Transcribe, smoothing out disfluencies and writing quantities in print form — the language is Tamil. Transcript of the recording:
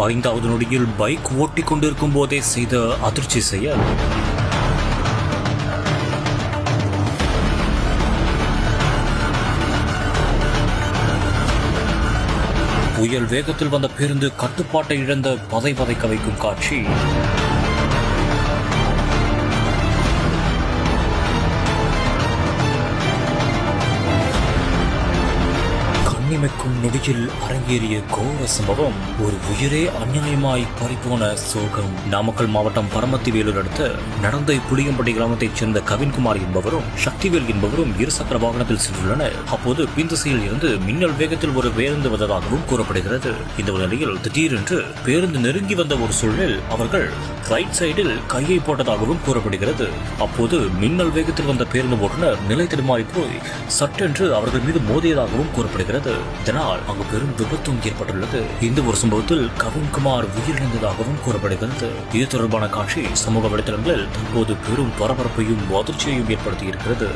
5வது நொடியில் பைக் ஓட்டிக் கொண்டிருக்கும் போதே செய்த அதிர்ச்சி செயல். புயல் வேகத்தில் வந்த பேருந்து கட்டுப்பாட்டை இழந்த பதைக்க வைக்கும் காட்சி. கண்ணிமைக்கும் நொடியில் அரங்கேறிய கோர சம்பவம். ஒரு உயிரே அநியாயமாய் பறிபோன சோகம். நாமக்கல் மாவட்டம் பரமத்திவேலூர் அடுத்த நடந்தை புளியம்பட்டி கிராமத்தைச் சேர்ந்த கவின்குமார் என்பவரும் சக்திவேல் என்பவரும் இருசக்கர வாகனத்தில் சென்றுள்ளனர். அப்போது பின்திசையில் இருந்து மின்னல் வேகத்தில் ஒரு பேருந்து வந்ததாகவும் கூறப்படுகிறது. இந்த நிலையில் திடீரென்று பேருந்து நெருங்கி வந்த ஒரு சூழலில் அவர்கள் ரைட் சைடில் கையை போட்டதாகவும் கூறப்படுகிறது. அப்போது மின்னல் வேகத்தில் வந்த பேருந்து ஓட்டுநர் நிலை தடுமாறி போய் சட்டென்று அவர்கள் மீது மோதியதாகவும் கூறப்படுகிறது. இதனால் அங்கு பெரும் விபத்தும் ஏற்பட்டுள்ளது. இந்த ஒரு சம்பவத்தில் கவின்குமார் உயிரிழந்ததாகவும் கூறப்படுகிறது. இது தொடர்பான காட்சி சமூக வலைதளங்களில் தற்போது பெரும் பரபரப்பையும் அதிர்ச்சியையும் ஏற்படுத்தி இருக்கிறது.